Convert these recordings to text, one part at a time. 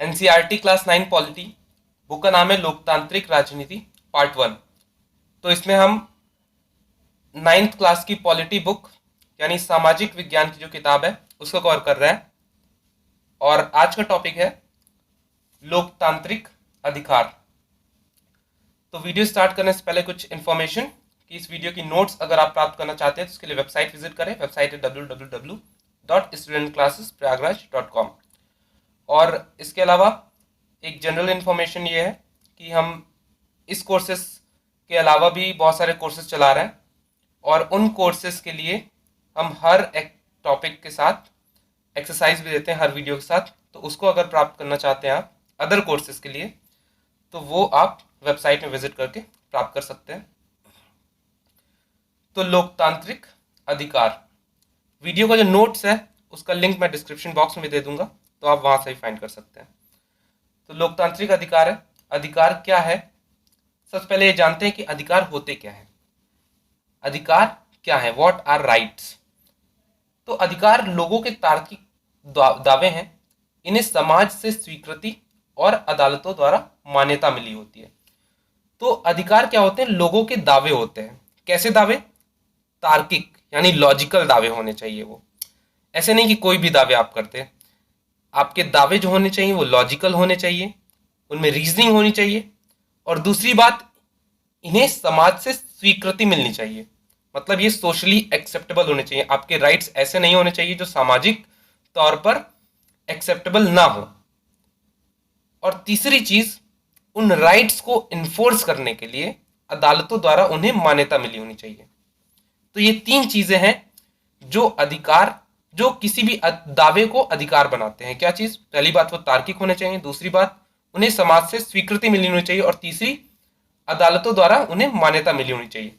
NCERT class 9 polity book का नाम है लोकतांत्रिक राजनीति पार्ट 1। तो इसमें हम 9th क्लास की पॉलिटी बुक यानी सामाजिक विज्ञान की जो किताब है उसको कवर कर रहे हैं। और आज का टॉपिक है लोकतांत्रिक अधिकार। तो वीडियो स्टार्ट करने से पहले कुछ इन्फॉर्मेशन कि इस वीडियो की नोट्स अगर आप प्राप्त करना चाहते हैं तो उसके लिए वेबसाइट विजिट करें। वेबसाइट है www.studentclassesprayagraj.com। और इसके अलावा एक जनरल इन्फॉर्मेशन ये है कि हम इस कोर्सेस के अलावा भी बहुत सारे कोर्सेज चला रहे हैं और उन कोर्सेज के लिए हम हर एक टॉपिक के साथ एक्सरसाइज भी देते हैं हर वीडियो के साथ। तो उसको अगर प्राप्त करना चाहते हैं आप अदर कोर्सेज के लिए तो वो आप वेबसाइट में विजिट करके प्राप्त कर सकते हैं। तो लोकतांत्रिक अधिकार वीडियो का जो नोट्स है उसका लिंक मैं डिस्क्रिप्शन बॉक्स में दे दूंगा, तो आप वहां से ही फाइंड कर सकते हैं। तो लोकतांत्रिक अधिकार है। अधिकार क्या है, सबसे पहले ये जानते हैं कि अधिकार होते क्या है। अधिकार क्या है, व्हाट आर राइट्स। तो अधिकार लोगों के तार्किक दावे हैं, इन्हें समाज से स्वीकृति और अदालतों द्वारा मान्यता मिली होती है। तो अधिकार क्या होते हैं, लोगों के दावे होते हैं। कैसे दावे, तार्किक यानी लॉजिकल दावे होने चाहिए। वो ऐसे नहीं कि कोई भी दावे आप करते हैं। आपके दावे जो होने चाहिए वो लॉजिकल होने चाहिए, उनमें रीजनिंग होनी चाहिए। और दूसरी बात, इन्हें समाज से स्वीकृति मिलनी चाहिए, मतलब ये सोशली एक्सेप्टेबल होने चाहिए। आपके राइट्स ऐसे नहीं होने चाहिए जो सामाजिक तौर पर एक्सेप्टेबल ना हो। और तीसरी चीज, उन राइट्स को इन्फोर्स करने के लिए अदालतों द्वारा उन्हें मान्यता मिली होनी चाहिए। तो ये तीन चीजें हैं जो अधिकार, जो किसी भी दावे को अधिकार बनाते हैं। क्या चीज, पहली बात वो तार्किक होने चाहिए, दूसरी बात उन्हें समाज से स्वीकृति मिली होनी चाहिए और तीसरी अदालतों द्वारा उन्हें मान्यता मिली होनी चाहिए।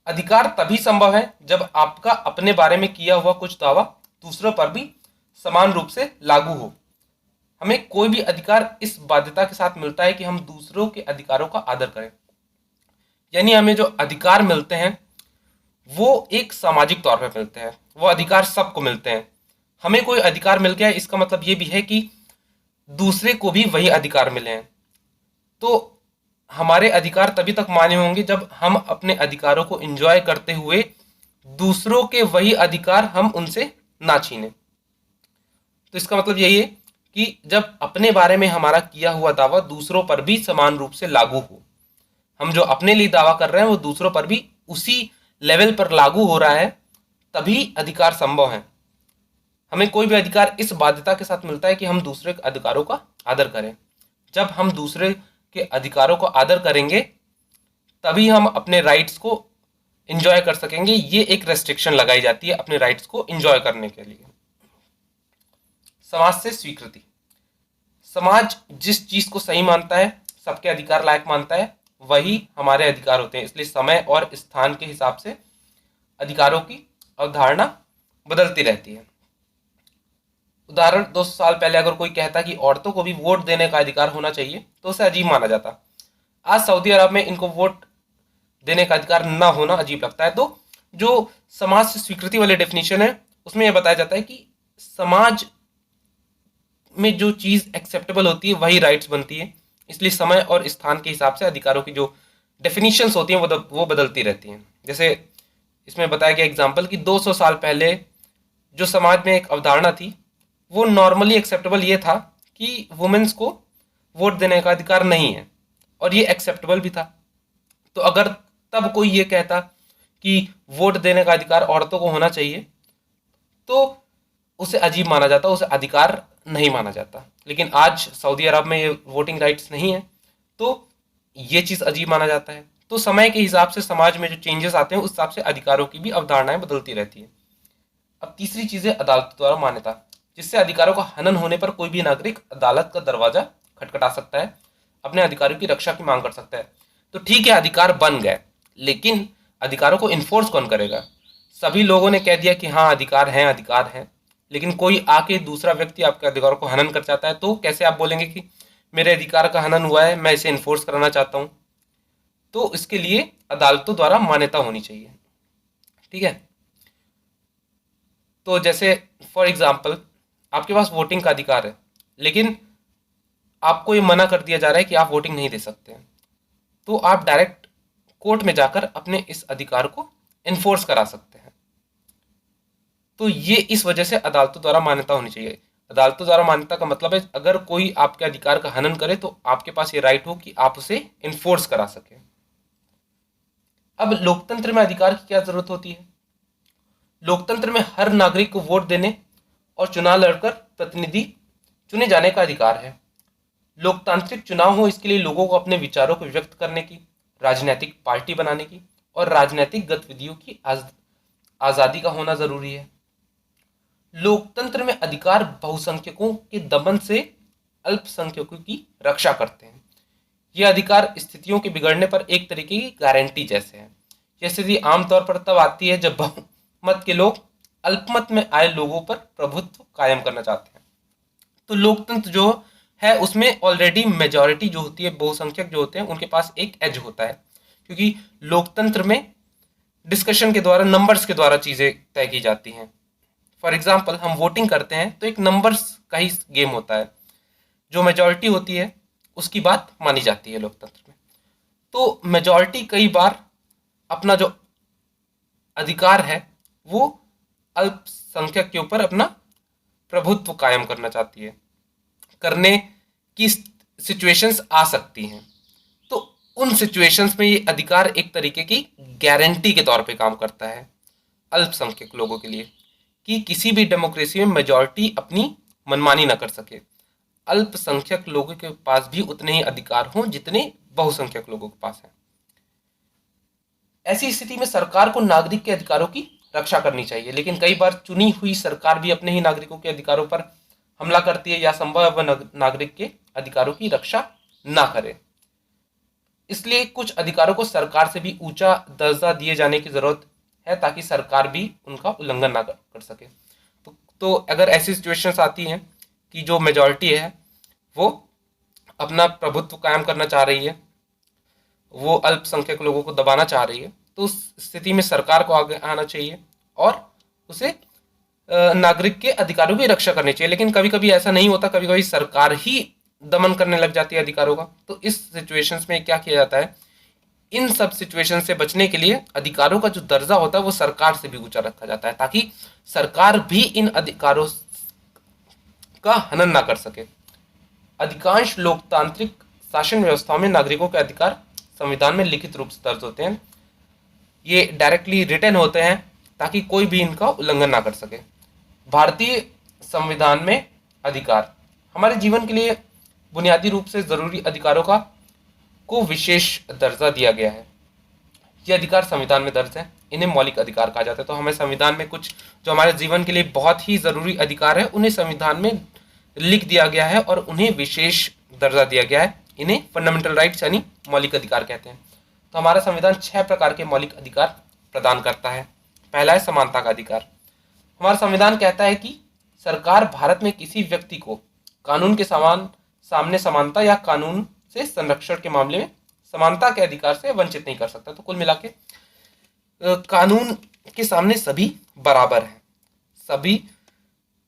अधिकार तभी संभव है जब आपका अपने बारे में किया हुआ कुछ दावा दूसरों पर भी समान रूप से लागू हो। हमें कोई भी अधिकार इस बाध्यता के साथ मिलता है कि हम दूसरों के अधिकारों का आदर करें। यानी हमें जो अधिकार मिलते हैं वो एक सामाजिक तौर पर मिलते हैं, वो अधिकार सबको मिलते हैं। हमें कोई अधिकार मिल गया इसका मतलब ये भी है कि दूसरे को भी वही अधिकार मिले हैं। तो हमारे अधिकार तभी तक मान्य होंगे जब हम अपने अधिकारों को एंजॉय करते हुए दूसरों के वही अधिकार हम उनसे ना छीने। तो इसका मतलब यही है कि जब अपने बारे में हमारा किया हुआ दावा दूसरों पर भी समान रूप से लागू हो, हम जो अपने लिए दावा कर रहे हैं वो दूसरों पर भी उसी लेवल पर लागू हो रहा है, तभी अधिकार संभव है। हमें कोई भी अधिकार इस बाध्यता के साथ मिलता है कि हम दूसरे के अधिकारों का आदर करें। जब हम दूसरे के अधिकारों को आदर करेंगे तभी हम अपने राइट्स को एंजॉय कर सकेंगे। ये एक रेस्ट्रिक्शन लगाई जाती है अपने राइट्स को एंजॉय करने के लिए। समाज से स्वीकृति, समाज जिस चीज को सही मानता है, सबके अधिकार लायक मानता है, वही हमारे अधिकार होते हैं। इसलिए समय और स्थान के हिसाब से अधिकारों की अवधारणा बदलती रहती है। उदाहरण, 200 साल पहले अगर कोई कहता कि औरतों को भी वोट देने का अधिकार होना चाहिए तो उसे अजीब माना जाता। आज सऊदी अरब में इनको वोट देने का अधिकार ना होना अजीब लगता है। तो जो समाज से स्वीकृति वाले डेफिनेशन है उसमें यह बताया जाता है कि समाज में जो चीज एक्सेप्टेबल होती है वही राइट्स बनती है। इसलिए समय और स्थान के हिसाब से अधिकारों की जो डेफिनेशंस होती हैं वो बदलती रहती हैं। जैसे इसमें बताया गया एग्जाम्पल कि 200 साल पहले जो समाज में एक अवधारणा थी वो नॉर्मली एक्सेप्टेबल ये था कि वुमेन्स को वोट देने का अधिकार नहीं है, और ये एक्सेप्टेबल भी था। तो अगर तब कोई ये कहता कि वोट देने का अधिकार औरतों को होना चाहिए तो उसे अजीब माना जाता, उसे अधिकार नहीं माना जाता। लेकिन आज सऊदी अरब में ये वोटिंग राइट्स नहीं है तो ये चीज़ अजीब माना जाता है। तो समय के हिसाब से समाज में जो चेंजेस आते हैं उस हिसाब से अधिकारों की भी अवधारणाएं बदलती रहती है। अब तीसरी चीज़ है अदालत द्वारा मान्यता, जिससे अधिकारों का हनन होने पर कोई भी नागरिक अदालत का दरवाजा खटखटा सकता है, अपने अधिकारों की रक्षा की मांग कर सकता है। तो ठीक है, अधिकार बन गए, लेकिन अधिकारों को इन्फोर्स कौन करेगा। सभी लोगों ने कह दिया कि हाँ अधिकार हैं, लेकिन कोई आके दूसरा व्यक्ति आपके अधिकारों को हनन कर जाता है तो कैसे आप बोलेंगे कि मेरे अधिकार का हनन हुआ है, मैं इसे इन्फोर्स कराना चाहता हूँ। तो इसके लिए अदालतों द्वारा मान्यता होनी चाहिए। ठीक है, तो जैसे फॉर एग्जाम्पल आपके पास वोटिंग का अधिकार है, लेकिन आपको ये मना कर दिया जा रहा है कि आप वोटिंग नहीं दे सकते हैं, तो आप डायरेक्ट कोर्ट में जाकर अपने इस अधिकार को इन्फोर्स करा सकते हैं। तो ये इस वजह से अदालतों द्वारा मान्यता होनी चाहिए। अदालतों द्वारा मान्यता का मतलब है अगर कोई आपके अधिकार का हनन करे तो आपके पास ये राइट हो कि आप उसे इन्फोर्स करा सके। अब लोकतंत्र में अधिकार की क्या जरूरत होती है? लोकतंत्र में हर नागरिक को वोट देने और चुनाव लड़कर प्रतिनिधि चुने जाने का अधिकार है। लोकतांत्रिक चुनाव हो, इसके लिए लोगों को अपने विचारों को व्यक्त करने की, राजनीतिक पार्टी बनाने की और राजनीतिक गतिविधियों की आजादी का होना जरूरी है। लोकतंत्र में अधिकार बहुसंख्यकों के दमन से अल्पसंख्यकों की रक्षा करते हैं। ये अधिकार स्थितियों के बिगड़ने पर एक तरीके की गारंटी जैसे है। यह स्थिति आमतौर पर तब आती है जब बहुमत के लोग अल्पमत में आए लोगों पर प्रभुत्व कायम करना चाहते हैं। तो लोकतंत्र जो है उसमें ऑलरेडी मेजॉरिटी जो होती है, बहुसंख्यक जो होते हैं, उनके पास एक एज होता है, क्योंकि लोकतंत्र में डिस्कशन के द्वारा, नंबर्स के द्वारा चीजें तय की जाती हैं। फॉर एग्जाम्पल हम वोटिंग करते हैं तो एक नंबर्स का ही गेम होता है, जो मेजॉरिटी होती है उसकी बात मानी जाती है लोकतंत्र में। तो मेजॉरिटी कई बार अपना जो अधिकार है वो अल्पसंख्यक के ऊपर अपना प्रभुत्व कायम करना चाहती है, करने की सिचुएशंस आ सकती हैं। तो उन सिचुएशंस में ये अधिकार एक तरीके की गारंटी के तौर पे काम करता है अल्पसंख्यक लोगों के लिए, कि किसी भी डेमोक्रेसी में मेजॉरिटी अपनी मनमानी ना कर सके। अल्पसंख्यक लोगों के पास भी उतने ही अधिकार हों जितने बहुसंख्यक लोगों के पास हैं। ऐसी स्थिति में सरकार को नागरिक के अधिकारों की रक्षा करनी चाहिए, लेकिन कई बार चुनी हुई सरकार भी अपने ही नागरिकों के अधिकारों पर हमला करती है या संभव नागरिक के अधिकारों की रक्षा ना करे। इसलिए कुछ अधिकारों को सरकार से भी ऊंचा दर्जा दिए जाने की जरूरत है ताकि सरकार भी उनका उल्लंघन ना कर सके। तो अगर ऐसी सिचुएशंस आती हैं कि जो मेजॉरिटी है वो अपना प्रभुत्व कायम करना चाह रही है, वो अल्पसंख्यक लोगों को दबाना चाह रही है, तो उस स्थिति में सरकार को आगे आना चाहिए और उसे नागरिक के अधिकारों की रक्षा करनी चाहिए। लेकिन कभी कभी ऐसा नहीं होता, कभी कभी सरकार ही दमन करने लग जाती है अधिकारों का। तो इस सिचुएशंस में क्या किया जाता है, इन सब सिचुएशन से बचने के लिए अधिकारों का जो दर्जा होता है वो सरकार से भी ऊंचा रखा जाता है, ताकि सरकार भी इन अधिकारों का हनन ना कर सके। अधिकांश लोकतांत्रिक शासन व्यवस्थाओं में नागरिकों के अधिकार संविधान में लिखित रूप से दर्ज होते हैं। ये डायरेक्टली रिटन होते हैं ताकि कोई भी इनका उल्लंघन ना कर सके। भारतीय संविधान में अधिकार हमारे जीवन के लिए बुनियादी रूप से जरूरी अधिकारों को विशेष दर्जा दिया गया है। ये अधिकार संविधान में दर्ज है, इन्हें मौलिक अधिकार कहा जाता है। तो हमें संविधान में कुछ जो हमारे जीवन के लिए बहुत ही जरूरी अधिकार है उन्हें संविधान में लिख दिया गया है और उन्हें विशेष दर्जा दिया गया है। इन्हें फंडामेंटल राइट्स यानी मौलिक अधिकार कहते हैं। तो हमारा संविधान 6 प्रकार के मौलिक अधिकार प्रदान करता है। पहला है समानता का अधिकार। हमारा संविधान कहता है कि सरकार भारत में किसी व्यक्ति को कानून के सामने समानता या कानून से संरक्षण के मामले में समानता के अधिकार से वंचित नहीं कर सकता। तो कुल मिला के कानून के सामने सभी बराबर हैं, सभी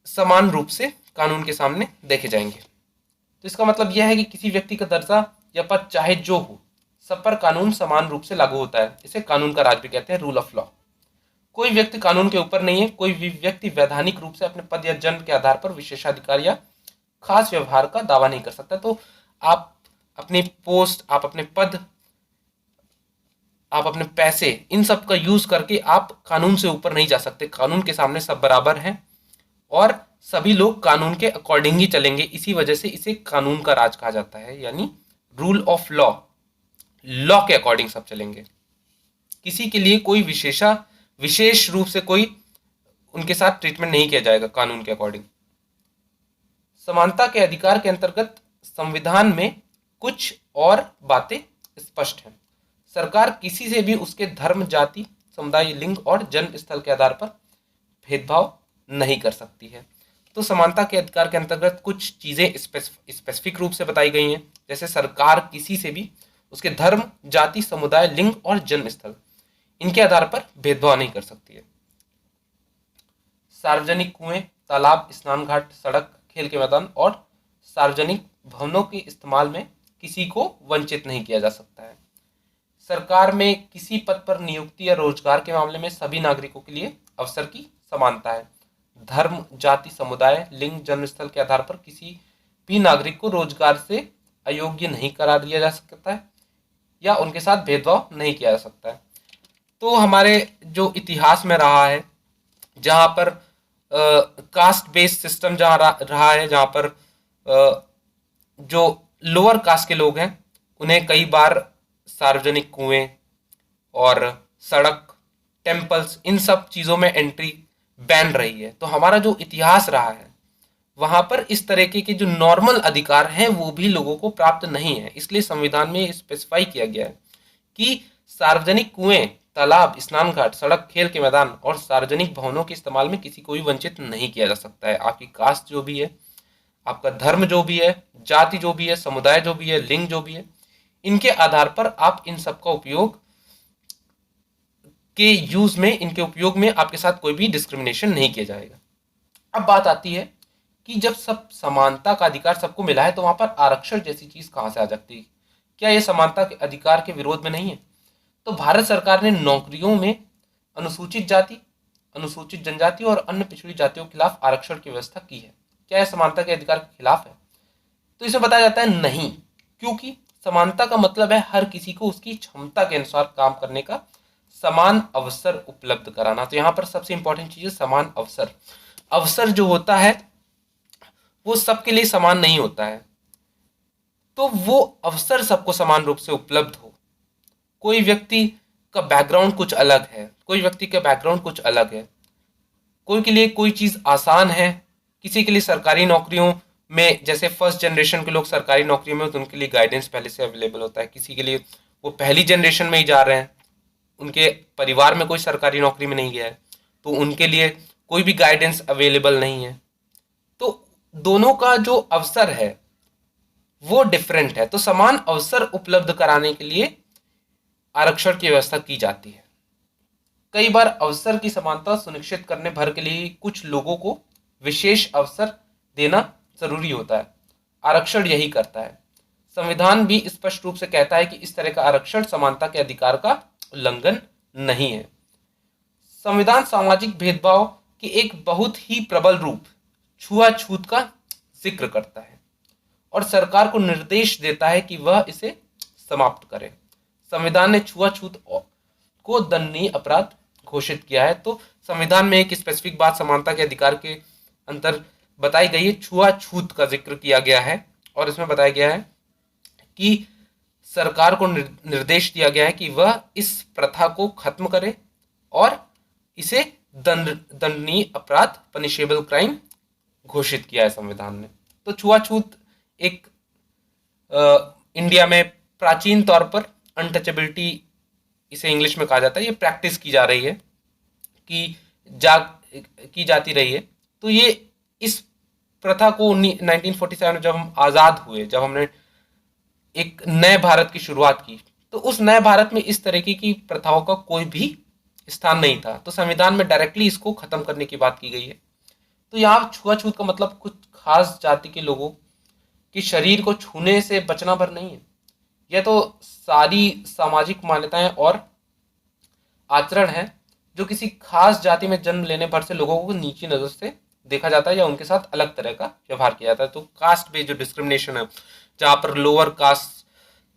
समान रूप से कानून के सामने देखे जाएंगे। तो इसका मतलब यह है कि किसी व्यक्ति का दर्जा या पद चाहे जो हो, सब पर कानून समान रूप से लागू होता है। इसे कानून का राज भी कहते हैं, रूल ऑफ लॉ। कोई व्यक्ति कानून के ऊपर नहीं है। कोई भी व्यक्ति वैधानिक रूप से अपने पद या जन्म के आधार पर विशेषाधिकार या खास व्यवहार का दावा नहीं कर सकता। तो आप अपनी पोस्ट, आप अपने पद, आप अपने पैसे, इन सब का यूज करके आप कानून से ऊपर नहीं जा सकते। कानून के सामने सब बराबर हैं और सभी लोग कानून के अकॉर्डिंग ही चलेंगे। इसी वजह से इसे कानून का राज कहा जाता है, यानी रूल ऑफ लॉ। लॉ के अकॉर्डिंग सब चलेंगे। किसी के लिए कोई विशेष रूप से कोई उनके साथ ट्रीटमेंट नहीं किया जाएगा कानून के अकॉर्डिंग। समानता के अधिकार के अंतर्गत संविधान में कुछ और बातें स्पष्ट हैं। सरकार किसी से भी उसके धर्म, जाति, समुदाय, लिंग और जन्म स्थल के आधार पर भेदभाव नहीं कर सकती है। तो समानता के अधिकार के अंतर्गत कुछ चीजें स्पेसिफिक रूप से बताई गई हैं, जैसे सरकार किसी से भी उसके धर्म, जाति, समुदाय, लिंग और जन्म स्थल, इनके आधार पर भेदभाव नहीं कर सकती है। सार्वजनिक कुएं, तालाब, स्नान घाट, सड़क, खेल के मैदान और सार्वजनिक भवनों के इस्तेमाल में किसी को वंचित नहीं किया जा सकता है। सरकार में किसी पद पर नियुक्ति या रोजगार के मामले में सभी नागरिकों के लिए अवसर की समानता है। धर्म, जाति, समुदाय, लिंग, जन्मस्थल के आधार पर किसी भी नागरिक को रोजगार से अयोग्य नहीं करार दिया जा सकता है या उनके साथ भेदभाव नहीं किया जा सकता है। तो हमारे जो इतिहास में रहा है, जहाँ पर कास्ट बेस्ड सिस्टम जहाँ रहा है, जहाँ पर जो लोअर कास्ट के लोग हैं उन्हें कई बार सार्वजनिक कुएं और सड़क, टेम्पल्स, इन सब चीज़ों में एंट्री बैन रही है। तो हमारा जो इतिहास रहा है वहाँ पर इस तरीके के जो नॉर्मल अधिकार हैं वो भी लोगों को प्राप्त नहीं है। इसलिए संविधान में स्पेसिफाई किया गया है कि सार्वजनिक कुएं, तालाब, स्नान घाट, सड़क, खेल के मैदान और सार्वजनिक भवनों के इस्तेमाल में किसी को भी वंचित नहीं किया जा सकता है। आपकी कास्ट जो भी है, आपका धर्म जो भी है, जाति जो भी है, समुदाय जो भी है, लिंग जो भी है, इनके आधार पर आप इन सब का उपयोग के यूज में, इनके उपयोग में आपके साथ कोई भी डिस्क्रिमिनेशन नहीं किया जाएगा। अब बात आती है कि जब सब समानता का अधिकार सबको मिला है तो वहां पर आरक्षण जैसी चीज कहां से आ जाती है? क्या यह समानता के अधिकार के विरोध में नहीं है? तो भारत सरकार ने नौकरियों में अनुसूचित जाति, अनुसूचित जनजाति और अन्य पिछड़ी जातियों के खिलाफ आरक्षण की व्यवस्था की है। क्या यह समानता के अधिकार के खिलाफ है? तो इसे बताया जाता है नहीं, क्योंकि समानता का मतलब है हर किसी को उसकी क्षमता के अनुसार काम करने का समान अवसर उपलब्ध कराना। तो यहाँ पर सबसे इंपॉर्टेंट चीज है समान अवसर। अवसर जो होता है वो सबके लिए समान नहीं होता है, तो वो अवसर सबको समान रूप से उपलब्ध हो। कोई व्यक्ति का बैकग्राउंड कुछ अलग है, कोई व्यक्ति का बैकग्राउंड कुछ अलग है, कोई के लिए कोई चीज आसान है, किसी के लिए सरकारी नौकरियों में, जैसे फर्स्ट जनरेशन के लोग सरकारी नौकरी में, तो उनके लिए गाइडेंस पहले से अवेलेबल होता है। किसी के लिए वो पहली जनरेशन में ही जा रहे हैं, उनके परिवार में कोई सरकारी नौकरी में नहीं गया है, तो उनके लिए कोई भी गाइडेंस अवेलेबल नहीं है। तो दोनों का जो अवसर है वो डिफरेंट है। तो समान अवसर उपलब्ध कराने के लिए आरक्षण की व्यवस्था की जाती है। कई बार अवसर की समानता सुनिश्चित करने भर के लिए कुछ लोगों को विशेष अवसर देना जरूरी होता है। आरक्षण यही करता है। संविधान भी स्पष्ट रूप से कहता है कि इस तरह का आरक्षण समानता के अधिकार का उल्लंघन नहीं है। संविधान सामाजिक भेदभाव के एक बहुत ही प्रबल रूप छुआछूत का जिक्र करता है और सरकार को निर्देश देता है कि वह इसे समाप्त करे। संविधान ने छुआछूत को दंडनीय अपराध घोषित किया है। तो संविधान में एक स्पेसिफिक बात समानता के अधिकार के अंतर बताई गई है, छुआछूत का जिक्र किया गया है और इसमें बताया गया है कि सरकार को निर्देश दिया गया है कि वह इस प्रथा को खत्म करे और इसे दंडनीय अपराध, पनिशेबल क्राइम घोषित किया है संविधान ने। तो छुआछूत एक इंडिया में प्राचीन तौर पर अनटचेबिलिटी इसे इंग्लिश में कहा जाता है, ये प्रैक्टिस की जा रही है कि की जाती रही है। तो ये इस प्रथा को 1947 में जब हम आज़ाद हुए, जब हमने एक नए भारत की शुरुआत की, तो उस नए भारत में इस तरीके की प्रथाओं का कोई भी स्थान नहीं था। तो संविधान में डायरेक्टली इसको खत्म करने की बात की गई है। तो यहाँ छुआछूत का मतलब कुछ खास जाति के लोगों के शरीर को छूने से बचना भर नहीं है। यह तो सारी सामाजिक मान्यताएं और आचरण है जो किसी खास जाति में जन्म लेने भर से लोगों को नीची नजर से देखा जाता है या उनके साथ अलग तरह का व्यवहार किया जाता है। तो कास्ट बेस्ड जो डिस्क्रिमिनेशन है, जहाँ पर लोअर कास्ट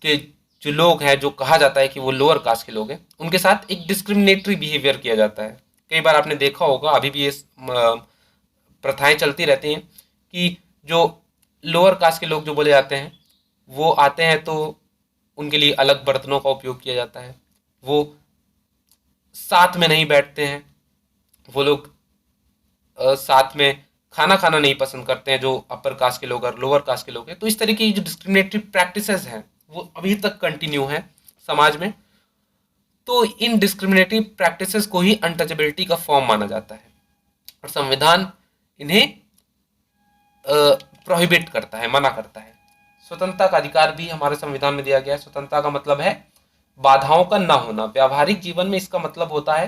के जो लोग हैं, जो कहा जाता है कि वो लोअर कास्ट के लोग हैं, उनके साथ एक डिस्क्रिमिनेटरी बिहेवियर किया जाता है। कई बार आपने देखा होगा, अभी भी ये प्रथाएं चलती रहती हैं कि जो लोअर कास्ट के लोग जो बोले जाते हैं, वो आते हैं तो उनके लिए अलग बर्तनों का उपयोग किया जाता है, वो साथ में नहीं बैठते हैं, वो लोग साथ में खाना खाना नहीं पसंद करते हैं, जो अपर कास्ट के लोग और लोअर कास्ट के लोग हैं। तो इस तरीके की जो डिस्क्रिमिनेटरी प्रैक्टिसेस हैं वो अभी तक कंटिन्यू है समाज में। तो इन डिस्क्रिमिनेटरी प्रैक्टिसेस को ही अनटचेबिलिटी का फॉर्म माना जाता है और संविधान इन्हें प्रोहिबिट करता है, मना करता है। स्वतंत्रता का अधिकार भी हमारे संविधान में दिया गया है। स्वतंत्रता का मतलब है बाधाओं का ना होना। व्यावहारिक जीवन में इसका मतलब होता है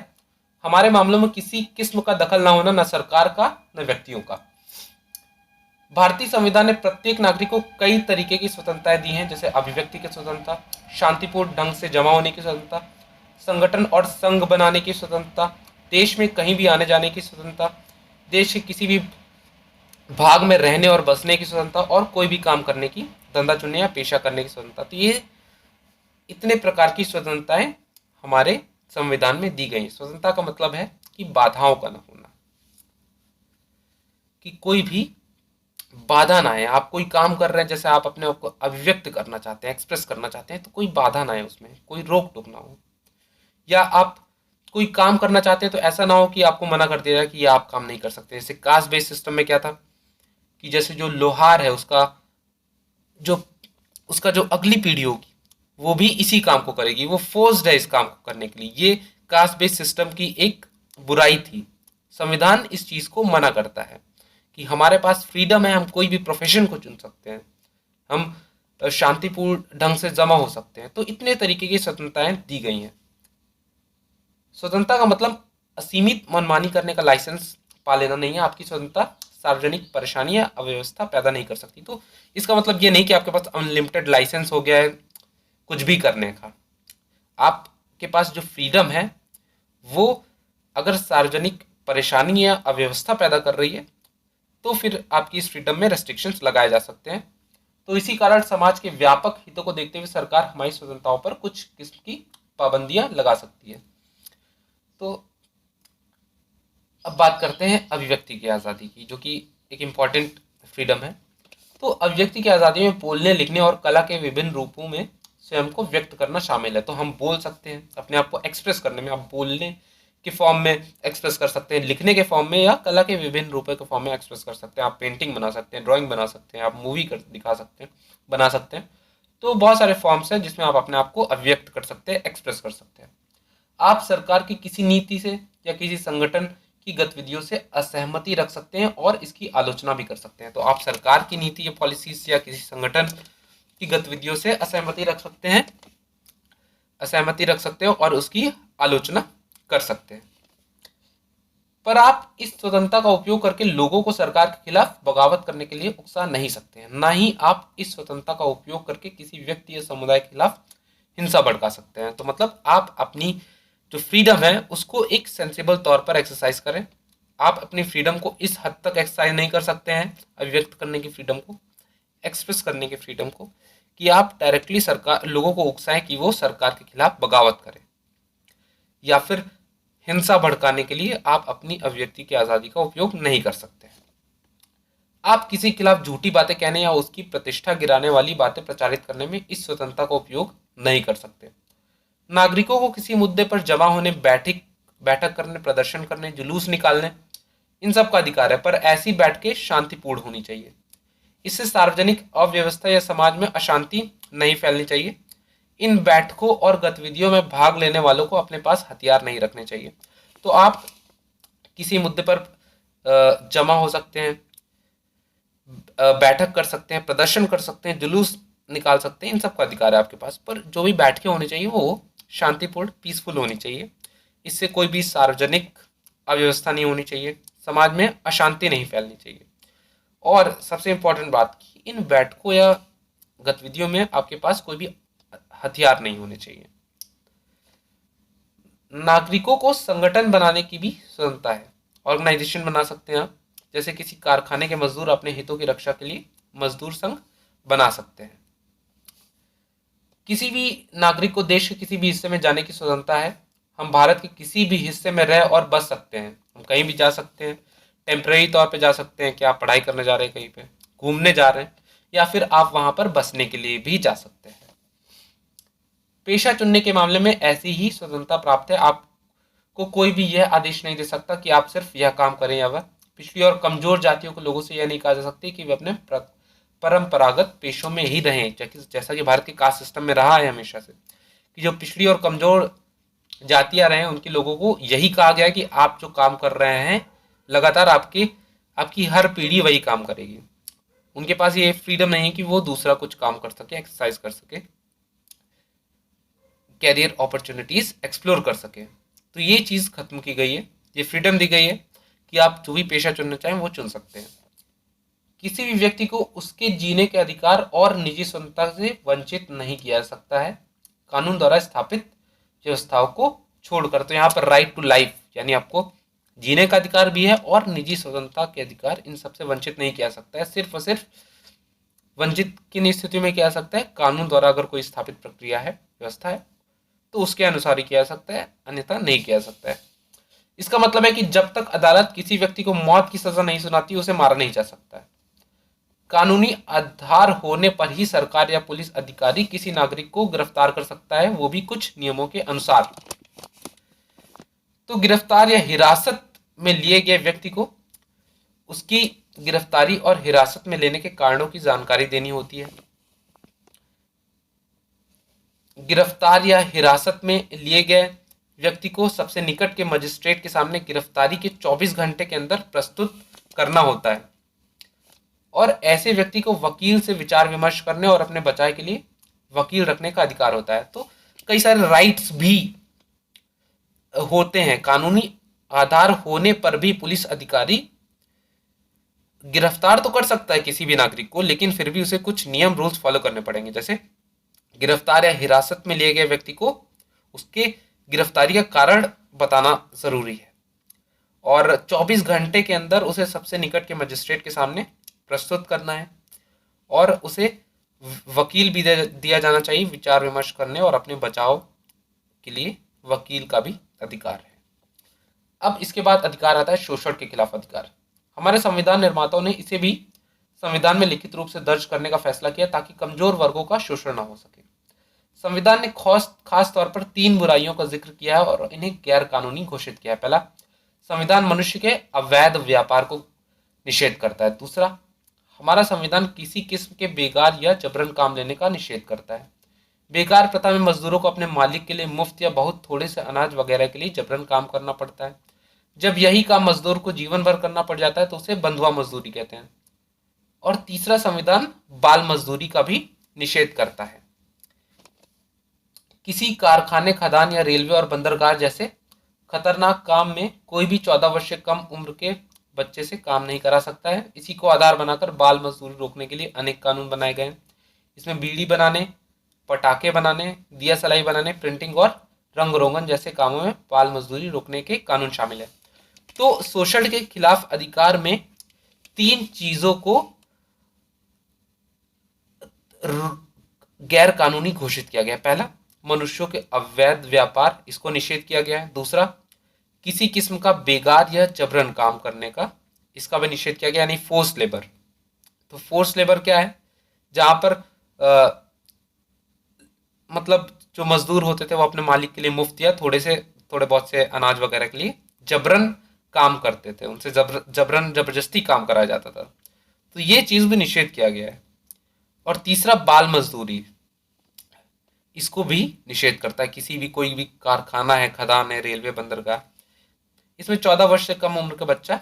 हमारे मामलों में किसी किस्म का दखल ना होना, न सरकार का न व्यक्तियों का। भारतीय संविधान ने प्रत्येक नागरिक को कई तरीके की स्वतंत्रताएं दी हैं, जैसे अभिव्यक्ति की स्वतंत्रता, शांतिपूर्ण ढंग से जमा होने की स्वतंत्रता, संगठन और संघ बनाने की स्वतंत्रता, देश में कहीं भी आने जाने की स्वतंत्रता, देश के किसी भी भाग में रहने और बसने की स्वतंत्रता, और कोई भी काम करने की, धंधा चुनने या पेशा करने की स्वतंत्रता। तो ये इतने प्रकार की स्वतंत्रताएं हमारे संविधान में दी गई। स्वतंत्रता का मतलब है कि बाधाओं का न होना, कि कोई भी बाधा ना आए। आप कोई काम कर रहे हैं, जैसे आप अपने आप को अभिव्यक्त करना चाहते हैं, एक्सप्रेस करना चाहते हैं, तो कोई बाधा ना आए, उसमें कोई रोक टोक ना हो। या आप कोई काम करना चाहते हैं तो ऐसा ना हो कि आपको मना कर दिया जाए कि ये आप काम नहीं कर सकते। जैसे कास्ट बेस्ड सिस्टम में क्या था कि जैसे जो लोहार है जो उसका जो अगली पीढ़ी होगी वो भी इसी काम को करेगी, वो फोर्स्ड है इस काम को करने के लिए। ये कास्ट बेस्ड सिस्टम की एक बुराई थी। संविधान इस चीज को मना करता है कि हमारे पास फ्रीडम है, हम कोई भी प्रोफेशन को चुन सकते हैं, हम शांतिपूर्ण ढंग से जमा हो सकते हैं। तो इतने तरीके की स्वतंत्रताएं दी गई हैं। स्वतंत्रता का मतलब असीमित मनमानी करने का लाइसेंस पा लेना नहीं है। आपकी स्वतंत्रता सार्वजनिक परेशानी या अव्यवस्था पैदा नहीं कर सकती। तो इसका मतलब ये नहीं कि आपके पास अनलिमिटेड लाइसेंस हो गया है कुछ भी करने का। आपके पास जो फ्रीडम है वो अगर सार्वजनिक परेशानी या अव्यवस्था पैदा कर रही है तो फिर आपकी इस फ्रीडम में रेस्ट्रिक्शंस लगाए जा सकते हैं। तो इसी कारण समाज के व्यापक हितों को देखते हुए सरकार हमारी स्वतंत्रताओं पर कुछ किस्म की पाबंदियां लगा सकती है। तो अब बात करते हैं अभिव्यक्ति की आज़ादी की, जो कि एक इम्पॉर्टेंट फ्रीडम है। तो अभिव्यक्ति की आज़ादी में बोलने, लिखने और कला के विभिन्न रूपों में स्वयं को व्यक्त करना शामिल है। तो हम बोल सकते हैं, अपने आप को एक्सप्रेस करने में आप बोलने के फॉर्म में एक्सप्रेस कर सकते हैं, लिखने के फॉर्म में, या कला के विभिन्न रूपों के फॉर्म में एक्सप्रेस कर सकते हैं। आप पेंटिंग बना सकते हैं, ड्राइंग बना सकते हैं, आप मूवी कर दिखा सकते हैं, बना सकते हैं। तो बहुत सारे फॉर्म्स हैं जिसमें आप अपने आप को अभिव्यक्त कर सकते हैं, एक्सप्रेस कर सकते हैं। आप सरकार की किसी नीति से या किसी संगठन की गतिविधियों से असहमति रख सकते हैं और इसकी आलोचना भी कर सकते हैं। तो आप सरकार की नीति या पॉलिसीज या किसी संगठन की गतिविधियों से असहमति रख सकते हैं और उसकी आलोचना कर सकते हैं। पर आप इस स्वतंत्रता का उपयोग करके लोगों को सरकार के खिलाफ बगावत करने के लिए उकसा नहीं सकते हैं। ना ही आप इस स्वतंत्रता का उपयोग करके किसी व्यक्ति या समुदाय के खिलाफ हिंसा भड़का सकते हैं। तो मतलब आप अपनी जो फ्रीडम है उसको एक सेंसिबल तौर पर एक्सरसाइज करें। आप अपनी फ्रीडम को इस हद तक एक्सरसाइज नहीं कर सकते हैं, अभिव्यक्त करने की फ्रीडम को, एक्सप्रेस करने की फ्रीडम को, कि आप डायरेक्टली सरकार लोगों को उकसाएं कि वो सरकार के खिलाफ बगावत करें, या फिर हिंसा भड़काने के लिए आप अपनी अभिव्यक्ति की आज़ादी का उपयोग नहीं कर सकते। आप किसी के खिलाफ झूठी बातें कहने या उसकी प्रतिष्ठा गिराने वाली बातें प्रचारित करने में इस स्वतंत्रता का उपयोग नहीं कर सकते। नागरिकों को किसी मुद्दे पर जमा होने, बैठक करने, प्रदर्शन करने, जुलूस निकालने, इन सब का अधिकार है, पर ऐसी बैठकें शांतिपूर्ण होनी चाहिए। इससे सार्वजनिक अव्यवस्था या समाज में अशांति नहीं फैलनी चाहिए। इन बैठकों और गतिविधियों में भाग लेने वालों को अपने पास हथियार नहीं रखने चाहिए। तो आप किसी मुद्दे पर जमा हो सकते हैं, बैठक कर सकते हैं, प्रदर्शन कर सकते हैं, जुलूस निकाल सकते हैं, इन सब का अधिकार है आपके पास। पर जो भी बैठकें होनी चाहिए वो शांतिपूर्ण, पीसफुल होनी चाहिए। इससे कोई भी सार्वजनिक अव्यवस्था नहीं होनी चाहिए, समाज में अशांति नहीं फैलनी चाहिए। और सबसे इम्पोर्टेंट बात कि इन बैठकों या गतिविधियों में आपके पास कोई भी हथियार नहीं होने चाहिए। नागरिकों को संगठन बनाने की भी स्वतंत्रता है। ऑर्गेनाइजेशन बना सकते हैं आप, जैसे किसी कारखाने के मजदूर अपने हितों की रक्षा के लिए मजदूर संघ बना सकते हैं। किसी भी नागरिक को देश के किसी भी हिस्से में जाने की स्वतंत्रता है। हम भारत के किसी भी हिस्से में रह और बस सकते हैं, हम कहीं भी जा सकते हैं। टेम्परेरी तौर पे जा सकते हैं कि आप पढ़ाई करने जा रहे हैं, कहीं पे घूमने जा रहे हैं, या फिर आप वहां पर बसने के लिए भी जा सकते हैं। पेशा चुनने के मामले में ऐसी ही स्वतंत्रता प्राप्त है। आपको कोई भी यह आदेश नहीं दे सकता कि आप सिर्फ यह काम करें या वह। पिछड़ी और कमजोर जातियों के लोगों से यह नहीं कहा जा सकता कि वे अपने परंपरागत पेशों में ही रहें, जैसा कि भारत के कास्ट सिस्टम में रहा है हमेशा से, कि जो पिछड़ी और कमजोर जातियां रहे उनके लोगों को यही कहा गया कि आप जो काम कर रहे हैं लगातार आपकी हर पीढ़ी वही काम करेगी। उनके पास ये फ्रीडम नहीं है कि वो दूसरा कुछ काम कर सके, एक्सरसाइज कर सके, कैरियर अपॉर्चुनिटीज एक्सप्लोर कर सके। तो ये चीज़ खत्म की गई है, ये फ्रीडम दी गई है कि आप जो भी पेशा चुनना चाहें वो चुन सकते हैं। किसी भी व्यक्ति को उसके जीने के अधिकार और निजी स्वतंत्रता से वंचित नहीं किया जा सकता है कानून द्वारा स्थापित व्यवस्थाओं को छोड़कर। तो यहाँ पर राइट टू लाइफ यानी आपको जीने का अधिकार भी है और निजी स्वतंत्रता के अधिकार, इन सबसे वंचित नहीं किया जा सकता है। सिर्फ और सिर्फ वंचित किन स्थिति में किया जा सकता है, कानून द्वारा अगर कोई स्थापित प्रक्रिया है, व्यवस्था है, तो उसके अनुसार ही किया जा सकता है, अन्यथा नहीं किया जा सकता है। इसका मतलब है कि जब तक अदालत किसी व्यक्ति को मौत की सजा नहीं सुनाती उसे मारा नहीं जा सकता है। कानूनी आधार होने पर ही सरकार या पुलिस अधिकारी किसी नागरिक को गिरफ्तार कर सकता है, वो भी कुछ नियमों के अनुसार। तो गिरफ्तार या हिरासत में लिए गए व्यक्ति को उसकी गिरफ्तारी और हिरासत में लेने के कारणों की जानकारी देनी होती है। गिरफ्तार या हिरासत में लिए गए व्यक्ति को सबसे निकट के मजिस्ट्रेट के सामने गिरफ्तारी के 24 घंटे के अंदर प्रस्तुत करना होता है और ऐसे व्यक्ति को वकील से विचार विमर्श करने और अपने बचाव के लिए वकील रखने का अधिकार होता है। तो कई सारे राइट्स भी होते हैं। कानूनी आधार होने पर भी पुलिस अधिकारी गिरफ्तार तो कर सकता है किसी भी नागरिक को, लेकिन फिर भी उसे कुछ नियम रूल्स फॉलो करने पड़ेंगे। जैसे गिरफ्तार या हिरासत में लिए गए व्यक्ति को उसके गिरफ्तारी का कारण बताना जरूरी है और 24 घंटे के अंदर उसे सबसे निकट के मजिस्ट्रेट के सामने प्रस्तुत करना है और उसे वकील भी दिया जाना चाहिए विचार विमर्श करने और अपने बचाव के लिए वकील का भी अधिकार है। अब इसके बाद अधिकार आता है शोषण के खिलाफ अधिकार। हमारे संविधान निर्माताओं ने इसे भी संविधान में लिखित रूप से दर्ज करने का फैसला किया ताकि कमजोर वर्गों का शोषण न हो सके। संविधान ने खास तौर पर 3 बुराइयों का जिक्र किया है और इन्हें गैर कानूनी घोषित किया है। पहला, संविधान मनुष्य के अवैध व्यापार को निषेध करता है। दूसरा, हमारा संविधान किसी किस्म के बेकार या जबरन काम लेने का निषेध करता है। बेकार प्रथा में मजदूरों को अपने मालिक के लिए मुफ्त या बहुत थोड़े से अनाज वगैरह के लिए जबरन काम करना पड़ता है। जब यही काम मजदूर को जीवन भर करना पड़ जाता है तो उसे बंधुआ मजदूरी कहते हैं। और तीसरा, संविधान बाल मजदूरी का भी निषेध करता है। किसी कारखाने, खदान या रेलवे और बंदरगाह जैसे खतरनाक काम में कोई भी 14 वर्ष से कम उम्र के बच्चे से काम नहीं करा सकता है। इसी को आधार बनाकर बाल मजदूरी रोकने के लिए अनेक कानून बनाए गए हैं। इसमें बीड़ी बनाने, पटाखे बनाने, दिया सलाई बनाने, प्रिंटिंग और रंग रोगन जैसे कामों में बाल मजदूरी रोकने के कानून शामिल है। तो शोषण के खिलाफ अधिकार में 3 चीजों को गैर कानूनी घोषित किया गया। पहला, मनुष्यों के अवैध व्यापार, इसको निषेध किया गया है। दूसरा, किसी किस्म का बेगार या जबरन काम करने का, इसका भी निषेध किया गया, यानी फोर्स लेबर। तो फोर्स लेबर क्या है? जहां पर मतलब जो मजदूर होते थे वो अपने मालिक के लिए मुफ्त या थोड़े बहुत से अनाज वगैरह के लिए जबरन काम करते थे, उनसे जबरन जबरदस्ती काम कराया जाता था। तो ये चीज भी निषेध किया गया है। और तीसरा, बाल मजदूरी, इसको भी निषेध करता है। किसी भी कोई भी कारखाना है, खदान है, रेलवे, बंदरगाह, इसमें 14 वर्ष से कम उम्र का बच्चा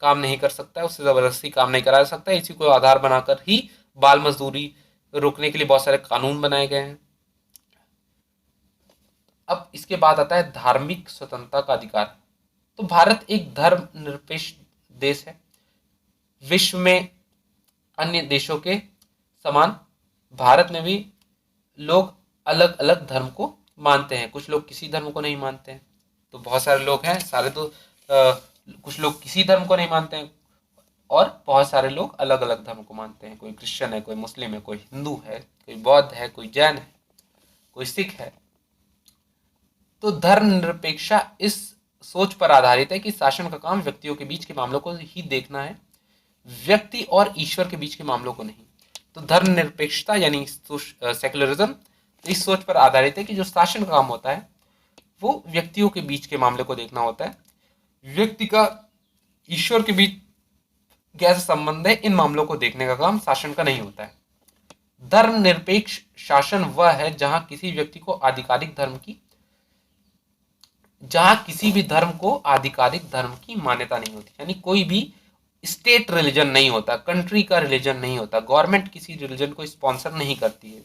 काम नहीं कर सकता है, उससे जबरदस्ती काम नहीं कराया जा सकता है। इसी को आधार बनाकर ही बाल मजदूरी रोकने के लिए बहुत सारे कानून बनाए गए हैं। अब इसके बाद आता है धार्मिक स्वतंत्रता का अधिकार। तो भारत एक धर्मनिरपेक्ष देश है। विश्व में अन्य देशों के समान भारत में भी लोग अलग अलग धर्म को मानते हैं। कुछ लोग किसी धर्म को नहीं मानते हैं, तो बहुत सारे लोग हैं, सारे तो कुछ लोग किसी धर्म को नहीं मानते हैं और बहुत सारे लोग अलग अलग धर्म को मानते हैं। कोई क्रिश्चियन है, कोई मुस्लिम है, कोई हिंदू है, कोई बौद्ध है, कोई जैन है, कोई सिख है। तो धर्मनिरपेक्षता इस सोच पर आधारित है कि शासन का काम व्यक्तियों के बीच के मामलों को ही देखना है, व्यक्ति और ईश्वर के बीच के मामलों को नहीं। तो धर्मनिरपेक्षता यानी सेक्युलरिज्म इस सोच पर आधारित है कि जो शासन का काम होता है वो व्यक्तियों के बीच के मामले को देखना होता है। व्यक्ति का ईश्वर के बीच कैसा संबंध है, इन मामलों को देखने का काम शासन का नहीं होता है। धर्मनिरपेक्ष शासन वह है जहां किसी व्यक्ति को किसी भी धर्म को आधिकारिक धर्म की मान्यता नहीं होती, यानी कोई भी स्टेट रिलीजन नहीं होता, कंट्री का रिलीजन नहीं होता, गवर्नमेंट किसी रिलीजन को स्पॉन्सर नहीं करती है।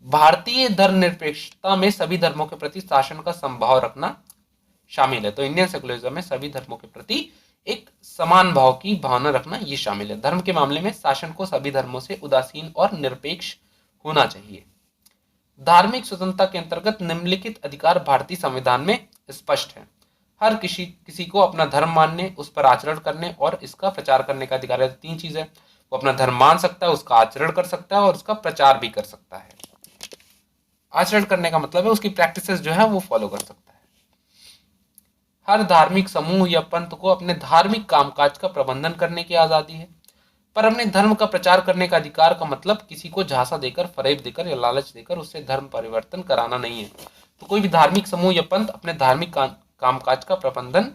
भारतीय धर्मनिरपेक्षता में सभी धर्मों के प्रति शासन का संभाव रखना शामिल है। तो इंडियन सेकुलरिज्म में सभी धर्मों के प्रति एक समान भाव की भावना रखना ये शामिल है। धर्म के मामले में शासन को सभी धर्मों से उदासीन और निरपेक्ष होना चाहिए। धार्मिक स्वतंत्रता के अंतर्गत निम्नलिखित अधिकार भारतीय संविधान में स्पष्ट है। हर किसी को अपना धर्म मानने, उस पर आचरण करने और इसका प्रचार करने का अधिकार है। तीन चीज है, वो अपना धर्म मान सकता है, उसका आचरण कर सकता है और उसका प्रचार भी कर सकता है। आचरण करने का मतलब है उसकी प्रैक्टिसेस जो है वो फॉलो कर सकता है। हर धार्मिक समूह या पंथ को अपने धार्मिक कामकाज का प्रबंधन करने की आजादी है, पर अपने धर्म का प्रचार करने का अधिकार का मतलब किसी को झांसा देकर, फरेब देकर या लालच देकर उससे धर्म परिवर्तन कराना नहीं है। तो कोई भी धार्मिक समूह या पंथ अपने धार्मिक कामकाज का प्रबंधन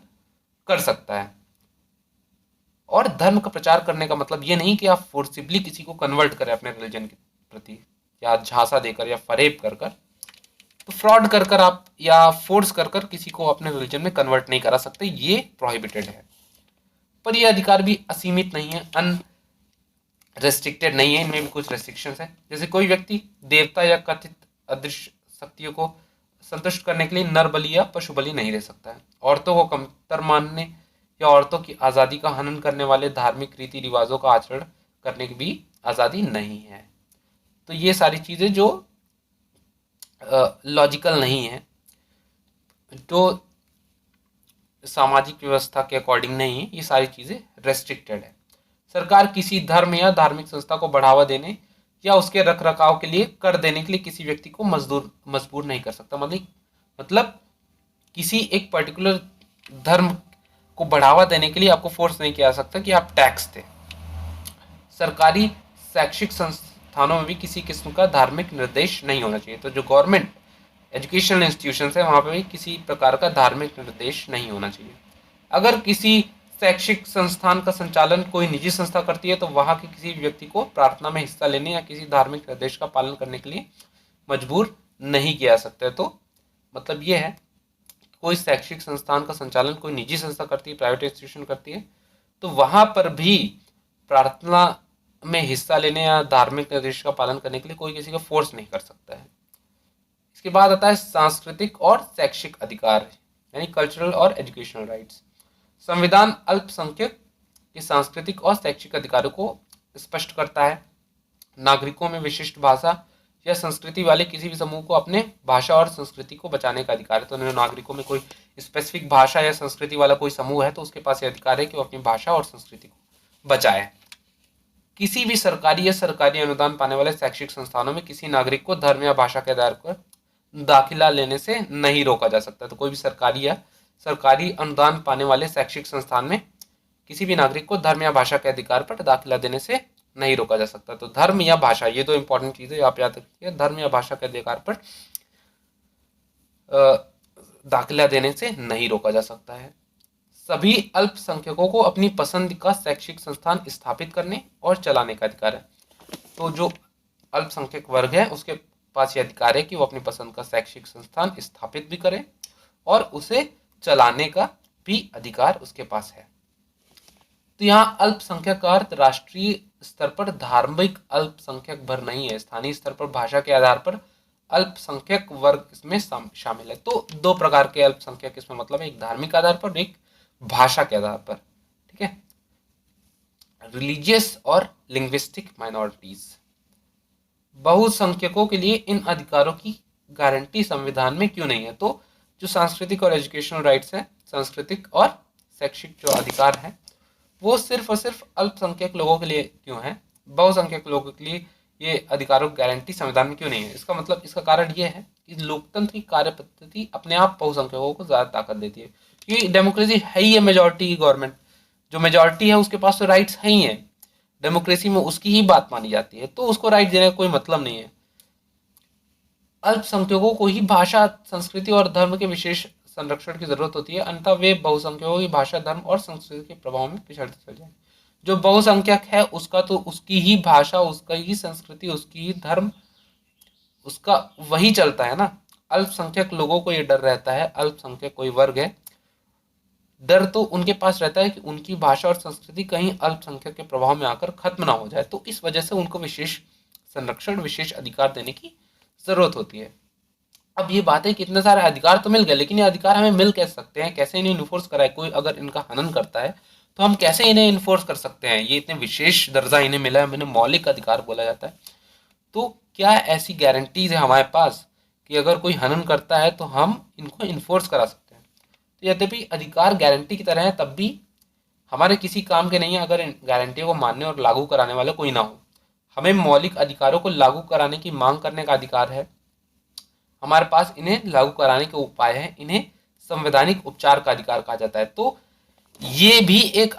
कर सकता है। और धर्म का प्रचार करने का मतलब ये नहीं कि आप फोर्सिबली किसी को कन्वर्ट करें अपने रिलीजन के प्रति, या झांसा देकर या फरेब कर कर, तो फ्रॉड कर कर आप या फोर्स कर कर किसी को अपने रिलीजन में कन्वर्ट नहीं करा सकते, ये प्रोहिबिटेड है। पर ये अधिकार भी असीमित नहीं है, अनरेस्ट्रिक्टेड नहीं है, इनमें भी कुछ रेस्ट्रिक्शंस है। जैसे कोई व्यक्ति देवता या कथित अदृश्य शक्तियों को संतुष्ट करने के लिए नर बलि या पशु बलि नहीं दे सकता है। औरतों को कमतर मानने या औरतों की आज़ादी का हनन करने वाले धार्मिक रीति रिवाजों का आचरण करने की भी आज़ादी नहीं है। तो ये सारी चीज़ें जो लॉजिकल नहीं है, जो सामाजिक व्यवस्था के अकॉर्डिंग नहीं है, ये सारी चीज़ें रेस्ट्रिक्टेड है। सरकार किसी धर्म या धार्मिक संस्था को बढ़ावा देने या उसके रख रखाव के लिए कर देने के लिए किसी व्यक्ति को मजबूर नहीं कर सकता। मतलब किसी एक पर्टिकुलर धर्म को बढ़ावा देने के लिए आपको फोर्स नहीं किया जा सकता कि आप टैक्स दें। सरकारी शैक्षिक संस्थानों में भी किसी किस्म का धार्मिक निर्देश नहीं होना चाहिए। तो जो गवर्नमेंट एजुकेशनल इंस्टीट्यूशंस है वहाँ पे भी किसी प्रकार का धार्मिक निर्देश नहीं होना चाहिए। अगर किसी शैक्षिक संस्थान का संचालन कोई निजी संस्था करती है तो वहाँ के किसी व्यक्ति को प्रार्थना में हिस्सा लेने या किसी धार्मिक निर्देश का पालन करने के लिए मजबूर नहीं किया जा सकता है। तो मतलब ये है, कोई शैक्षिक संस्थान का संचालन कोई निजी संस्था करती है, प्राइवेट इंस्टीट्यूशन करती है, तो वहाँ पर भी प्रार्थना में हिस्सा लेने या धार्मिक निर्देश का पालन करने के लिए कोई किसी को फोर्स नहीं कर सकता है। इसके बाद आता है सांस्कृतिक और शैक्षिक अधिकार, यानी कल्चरल और एजुकेशनल राइट्स। संविधान अल्पसंख्यक के सांस्कृतिक और शैक्षिक अधिकारों को स्पष्ट करता है। नागरिकों में विशिष्ट भाषा या संस्कृति वाले किसी भी समूह को अपने भाषा और संस्कृति को बचाने का अधिकार है। तो नागरिकों में कोई स्पेसिफिक भाषा या संस्कृति वाला कोई समूह है तो उसके पास ये अधिकार है कि वो अपनी भाषा और संस्कृति को बचाए। किसी भी सरकारी या सरकारी अनुदान पाने वाले शैक्षिक संस्थानों में किसी नागरिक को धर्म या भाषा के आधार पर दाखिला लेने से नहीं रोका जा सकता। तो कोई भी सरकारी या सरकारी अनुदान पाने वाले शैक्षिक संस्थान में किसी भी नागरिक को धर्म या भाषा के अधिकार पर दाखिला देने से नहीं रोका जा सकता। तो धर्म या भाषा, ये दो इंपॉर्टेंट चीजें आप याद रखिए। धर्म या भाषा के अधिकार पर दाखिला देने से नहीं रोका जा सकता है। सभी अल्पसंख्यकों को अपनी पसंद का शैक्षिक संस्थान स्थापित करने और चलाने का अधिकार है। तो जो अल्पसंख्यक वर्ग है उसके पास ये अधिकार है कि वो अपनी पसंद का शैक्षिक संस्थान स्थापित भी करे और उसे चलाने का भी अधिकार उसके पास है। तो यहाँ अल्पसंख्यक का अर्थ राष्ट्रीय स्तर पर धार्मिक अल्पसंख्यक भर नहीं है, स्थानीय स्तर पर भाषा के आधार पर अल्पसंख्यक वर्ग इसमें शामिल है। तो दो प्रकार के अल्पसंख्यक इसमें मतलब है, एक धार्मिक आधार पर, एक भाषा के आधार पर। ठीक है, रिलीजियस और लिंग्विस्टिक माइनॉरिटीज। बहुसंख्यकों के लिए इन अधिकारों की गारंटी संविधान में क्यों नहीं है? तो जो सांस्कृतिक और एजुकेशनल राइट्स हैं, सांस्कृतिक और शैक्षिक जो अधिकार हैं, वो सिर्फ और सिर्फ अल्पसंख्यक लोगों के लिए क्यों है, बहुसंख्यक लोगों के लिए ये अधिकारों की गारंटी संविधान में क्यों नहीं है? इसका मतलब, इसका कारण ये है कि लोकतंत्र की कार्य पद्धति अपने आप बहुसंख्यकों को ज्यादा ताकत देती है। क्योंकि डेमोक्रेसी है ही है मेजोरिटी की गवर्नमेंट, जो मेजोरिटी है उसके पास तो राइट्स है ही है, डेमोक्रेसी में उसकी ही बात मानी जाती है, तो उसको राइट देने का कोई मतलब नहीं है। अल्पसंख्यकों को ही भाषा, संस्कृति और धर्म के विशेष संरक्षण की जरूरत होती है, अन्यथा वे बहुसंख्यकों की भाषा, धर्म और संस्कृति के प्रभाव में पिछड़ते चले जाएंगे। जो बहुसंख्यक है उसका तो उसकी ही भाषा, उसका ही संस्कृति, उसकी ही धर्म, उसका वही चलता है ना। अल्पसंख्यक लोगों को ये डर रहता है, अल्पसंख्यक कोई वर्ग है, डर तो उनके पास रहता है कि उनकी भाषा और संस्कृति कहीं अल्पसंख्यक के प्रभाव में आकर खत्म ना हो जाए, तो इस वजह से उनको विशेष संरक्षण, विशेष अधिकार देने की जरूरत होती है। अब ये बात है कि इतने सारे अधिकार तो मिल गए, लेकिन ये अधिकार हमें मिल कैसे सकते हैं, कैसे इन्हें इन्फोर्स कराए? कोई अगर इनका हनन करता है तो हम कैसे इन्हें इन्फोर्स कर सकते हैं? ये इतने विशेष दर्जा इन्हें मिला है, इन्हें मौलिक अधिकार बोला जाता है। तो क्या ऐसी गारंटीज है हमारे पास कि अगर कोई हनन करता है तो हम इनको इन्फोर्स करा सकते हैं? तो यद्यपि अधिकार गारंटी की तरह है, तब भी हमारे किसी काम के नहीं है अगर इन गारंटियों को मानने और लागू कराने वाला कोई ना हो। हमें मौलिक अधिकारों को लागू कराने की मांग करने का अधिकार है, हमारे पास इन्हें लागू कराने के उपाय हैं, इन्हें संवैधानिक उपचार का अधिकार कहा जाता है। तो ये भी एक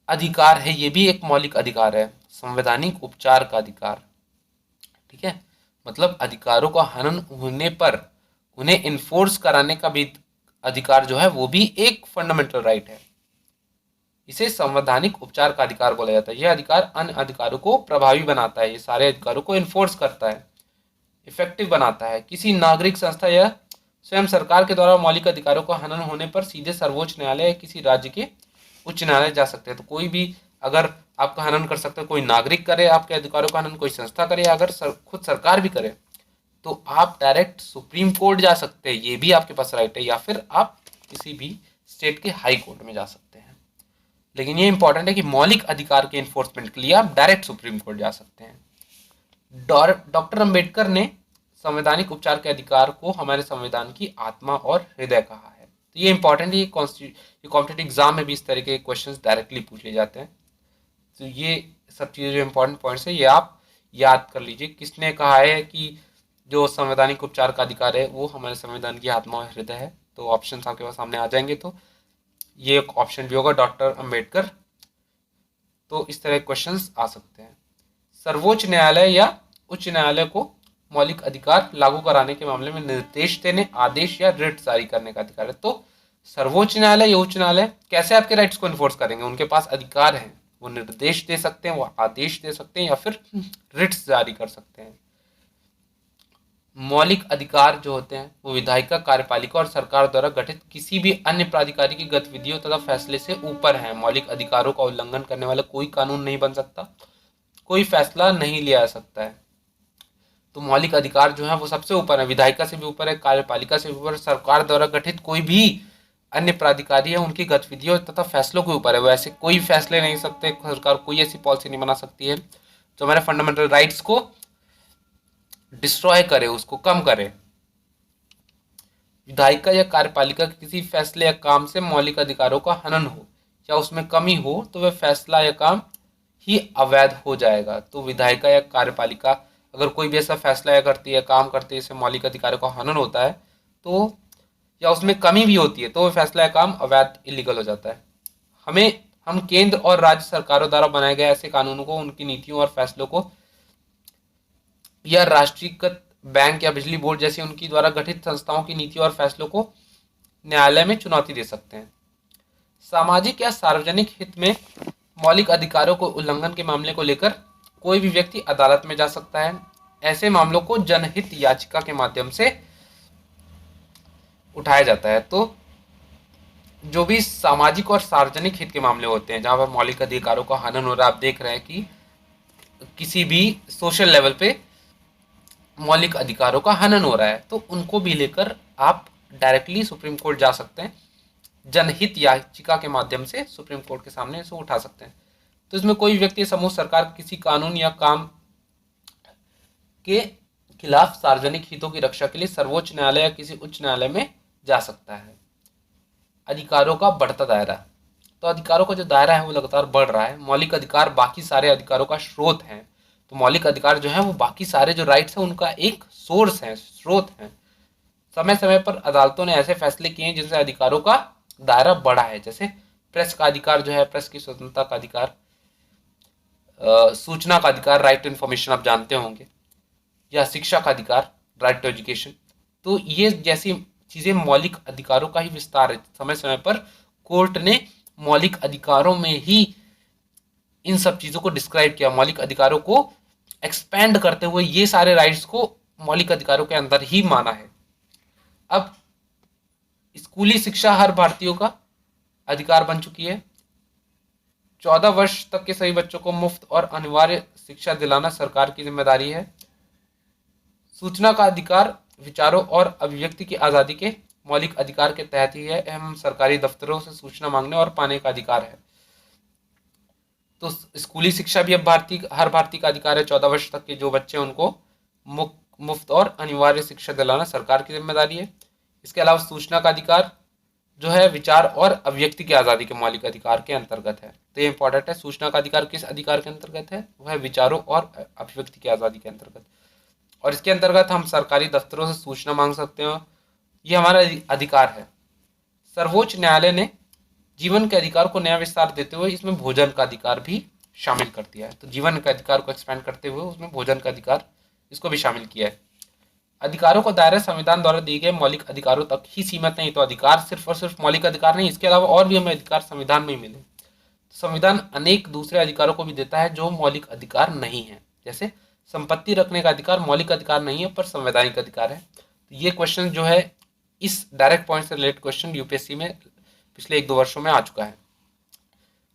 अधिकार है, ये भी एक मौलिक अधिकार है, संवैधानिक उपचार का अधिकार। ठीक है, मतलब अधिकारों का हनन होने पर उन्हें इन्फोर्स कराने का भी अधिकार जो है वो भी एक फंडामेंटल राइट है। इसे संवैधानिक उपचार का अधिकार बोला जाता है। यह अधिकार अन्य अधिकारों को प्रभावी बनाता है, ये सारे अधिकारों को इन्फोर्स करता है, इफेक्टिव बनाता है। किसी नागरिक संस्था या स्वयं सरकार के द्वारा मौलिक अधिकारों का हनन होने पर सीधे सर्वोच्च न्यायालय या किसी राज्य के उच्च न्यायालय जा सकते हैं। तो कोई भी अगर आपका हनन कर सकता है, कोई नागरिक करे आपके अधिकारों का हनन, कोई संस्था करे, या अगर खुद सरकार भी करे, तो आप डायरेक्ट सुप्रीम कोर्ट जा सकते हैं, ये भी आपके पास राइट है, या फिर आप किसी भी स्टेट के हाई कोर्ट में जा सकते हैं। लेकिन ये इंपॉर्टेंट है कि मौलिक अधिकार के इन्फोर्समेंट के लिए आप डायरेक्ट सुप्रीम कोर्ट जा सकते हैं। डॉक्टर अंबेडकर ने संवैधानिक उपचार के अधिकार को हमारे संविधान की आत्मा और हृदय कहा है। तो ये इंपॉर्टेंट है, ये कॉम्पिटेटिव एग्जाम में भी इस तरह के क्वेश्चंस डायरेक्टली पूछ लिए जाते हैं। तो ये सब चीज़ें जो इंपॉर्टेंट पॉइंट्स है, ये आप याद कर लीजिए। किसने कहा है कि जो संवैधानिक उपचार का अधिकार है वो हमारे संविधान की आत्मा और हृदय है? तो ऑप्शन आपके पास सामने आ जाएंगे, तो ये एक ऑप्शन भी होगा, डॉक्टर अंबेडकर। तो इस तरह के क्वेश्चंस आ सकते हैं। सर्वोच्च न्यायालय या उच्च न्यायालय को मौलिक अधिकार लागू कराने के मामले में निर्देश देने, आदेश या रिट जारी करने का अधिकार है। तो सर्वोच्च न्यायालय या उच्च न्यायालय कैसे आपके राइट्स को इन्फोर्स करेंगे? उनके पास अधिकार है, वो निर्देश दे सकते हैं, वो आदेश दे सकते हैं, या फिर रिट्स जारी कर सकते हैं। मौलिक अधिकार जो होते हैं वो विधायिका, कार्यपालिका और सरकार द्वारा गठित किसी भी अन्य प्राधिकारी की गतिविधियों तथा फैसले से ऊपर है। मौलिक अधिकारों का उल्लंघन करने वाला कोई कानून नहीं बन सकता, कोई फैसला नहीं लिया जा सकता है। तो मौलिक अधिकार जो है वो सबसे ऊपर है, विधायिका से भी ऊपर है, कार्यपालिका से भी ऊपर, सरकार द्वारा गठित कोई भी अन्य प्राधिकारी है उनकी गतिविधियों तथा फैसलों के ऊपर है। वो ऐसे कोई फैसले नहीं सकते, सरकार कोई ऐसी पॉलिसी नहीं बना सकती है जो हमारे फंडामेंटल राइट्स को डिस्ट्रॉय करे, उसको कम करे। विधायिका या कार्यपालिका के किसी फैसले या काम से मौलिक अधिकारों का हनन हो या उसमें कमी हो तो वह फैसला या काम ही अवैध हो जाएगा। तो विधायिका या कार्यपालिका अगर कोई भी ऐसा फैसला या करती है, काम करती है, इससे मौलिक अधिकारों का हनन होता है, तो या उसमें कमी भी होती है, तो वह फैसला या काम अवैध, इलीगल हो जाता है। हम केंद्र और राज्य सरकारों द्वारा बनाए गए ऐसे कानूनों को, उनकी नीतियों और फैसलों को, या राष्ट्रीयकृत बैंक या बिजली बोर्ड जैसी उनकी द्वारा गठित संस्थाओं की नीतियों और फैसलों को न्यायालय में चुनौती दे सकते हैं। सामाजिक या सार्वजनिक हित में मौलिक अधिकारों को उल्लंघन के मामले को लेकर कोई भी व्यक्ति अदालत में जा सकता है। ऐसे मामलों को जनहित याचिका के माध्यम से उठाया जाता है। तो जो भी सामाजिक और सार्वजनिक हित के मामले होते हैं जहां पर मौलिक अधिकारों का हनन हो रहा है, आप देख रहे हैं कि किसी भी सोशल लेवल पे मौलिक अधिकारों का हनन हो रहा है, तो उनको भी लेकर आप डायरेक्टली सुप्रीम कोर्ट जा सकते हैं, जनहित याचिका के माध्यम से सुप्रीम कोर्ट के सामने इसे उठा सकते हैं। तो इसमें कोई व्यक्ति, समूह, सरकार किसी कानून या काम के खिलाफ सार्वजनिक हितों की रक्षा के लिए सर्वोच्च न्यायालय या किसी उच्च न्यायालय में जा सकता है। अधिकारों का बढ़ता दायरा, तो अधिकारों का जो दायरा है वो लगातार बढ़ रहा है। मौलिक अधिकार बाकी सारे अधिकारों का स्रोत हैं। तो मौलिक अधिकार जो है वो बाकी सारे जो राइट्स हैं उनका एक सोर्स है, स्रोत है। समय समय पर अदालतों ने ऐसे फैसले किए हैं जिनसे अधिकारों का दायरा बढ़ा है, जैसे प्रेस का अधिकार जो है, प्रेस की स्वतंत्रता का अधिकार, सूचना का अधिकार, राइट टू इन्फॉर्मेशन आप जानते होंगे, या शिक्षा का अधिकार, राइट टू एजुकेशन। तो ये जैसी चीजें मौलिक अधिकारों का ही विस्तार है। समय समय पर कोर्ट ने मौलिक अधिकारों में ही इन सब चीजों को डिस्क्राइब किया, मौलिक अधिकारों को एक्सपेंड करते हुए ये सारे राइट्स को मौलिक अधिकारों के अंदर ही माना है। अब स्कूली शिक्षा हर भारतीयों का अधिकार बन चुकी है। 14 वर्ष तक के सभी बच्चों को मुफ्त और अनिवार्य शिक्षा दिलाना सरकार की जिम्मेदारी है। सूचना का अधिकार विचारों और अभिव्यक्ति की आज़ादी के मौलिक अधिकार के तहत ही है। हम सरकारी दफ्तरों से सूचना मांगने और पाने का अधिकार है। तो स्कूली शिक्षा भी अब हर भारतीय का अधिकार है। 14 वर्ष तक के जो बच्चे उनको मुफ्त और अनिवार्य शिक्षा दिलाना सरकार की जिम्मेदारी है। इसके अलावा सूचना का अधिकार जो है विचार और अभिव्यक्ति की आज़ादी के मौलिक अधिकार के अंतर्गत है। तो ये इंपॉर्टेंट है। सूचना का अधिकार किस अधिकार के अंतर्गत है? वह विचारों और अभिव्यक्ति की आज़ादी के अंतर्गत। और इसके अंतर्गत हम सरकारी दफ्तरों से सूचना मांग सकते हैं। ये हमारा अधिकार है। सर्वोच्च न्यायालय ने जीवन के अधिकार को नया विस्तार देते हुए इसमें भोजन का अधिकार भी शामिल कर दिया है। तो जीवन के अधिकार को एक्सपेंड करते हुए उसमें भोजन का अधिकार इसको भी शामिल किया है। अधिकारों का दायरा संविधान द्वारा दिए गए मौलिक अधिकारों तक ही सीमित नहीं। तो अधिकार सिर्फ और सिर्फ मौलिक अधिकार नहीं, इसके अलावा और भी हमें अधिकार संविधान में ही मिले। संविधान अनेक दूसरे अधिकारों को भी देता है जो मौलिक अधिकार नहीं है। जैसे संपत्ति रखने का अधिकार मौलिक अधिकार नहीं है पर संवैधानिक अधिकार है। तो ये क्वेश्चन जो है इस डायरेक्ट पॉइंट से रिलेटेड क्वेश्चन यूपीएससी में पिछले 1-2 वर्षों में आ चुका है।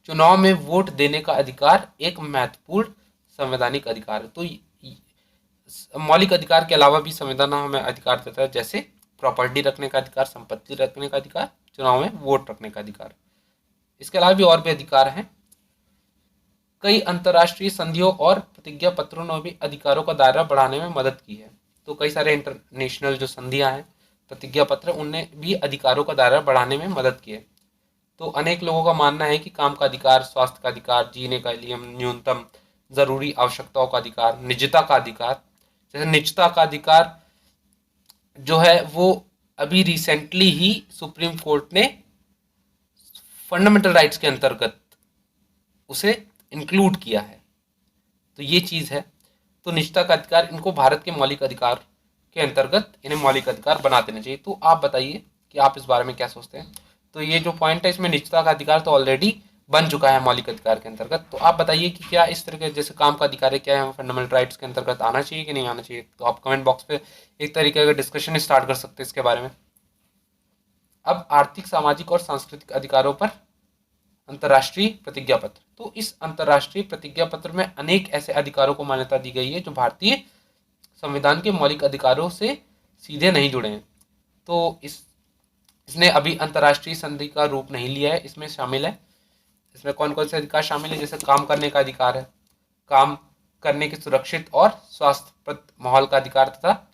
चुनाव में वोट देने का अधिकार एक महत्वपूर्ण संवैधानिक अधिकार है। तो मौलिक अधिकार के अलावा भी संविधान हमें अधिकार देता है, जैसे प्रॉपर्टी रखने का अधिकार, संपत्ति रखने का अधिकार, चुनाव में वोट रखने का अधिकार। इसके अलावा भी और भी अधिकार हैं। कई अंतर्राष्ट्रीय संधियों और प्रतिज्ञा पत्रों ने भी अधिकारों का दायरा बढ़ाने में मदद की है। तो कई सारे इंटरनेशनल जो संधियां हैं, प्रतिज्ञा पत्र, उनने भी अधिकारों का दायरा बढ़ाने में मदद की है। तो अनेक लोगों का मानना है कि काम का अधिकार, स्वास्थ्य का अधिकार, जीने का लिए न्यूनतम जरूरी आवश्यकताओं का अधिकार, निजता का अधिकार, जैसे निजता का अधिकार जो है वो अभी रिसेंटली ही सुप्रीम कोर्ट ने फंडामेंटल राइट्स के अंतर्गत उसे इंक्लूड किया है। तो ये चीज़ है। तो निजता का अधिकार, इनको भारत के मौलिक अधिकार के अंतर्गत इन्हें मौलिक अधिकार बना देना चाहिए। तो आप बताइए कि आप इस बारे में क्या सोचते हैं। तो ये जो पॉइंट है इसमें निजता का अधिकार तो ऑलरेडी बन चुका है मौलिक अधिकार के अंतर्गत। तो आप बताइए कि क्या इस तरह के जैसे काम का अधिकार है, क्या है फंडामेंटल राइट्स के अंतर्गत आना चाहिए कि नहीं आना चाहिए। तो आप कमेंट बॉक्स पे एक तरीके का डिस्कशन स्टार्ट कर सकते हैं इसके बारे में। अब आर्थिक, सामाजिक और सांस्कृतिक अधिकारों पर अंतर्राष्ट्रीय प्रतिज्ञा पत्र। तो इस अंतर्राष्ट्रीय प्रतिज्ञा पत्र में अनेक ऐसे अधिकारों को मान्यता दी गई है जो भारतीय संविधान के मौलिक अधिकारों से सीधे नहीं जुड़े हैं। तो इसने अभी अंतर्राष्ट्रीय संधि का रूप नहीं लिया है। इसमें शामिल है, इसमें कौन कौन से अधिकार शामिल है, जैसे काम करने का अधिकार है, काम करने के सुरक्षित और स्वास्थ्यप्रद माहौल का अधिकार, तथा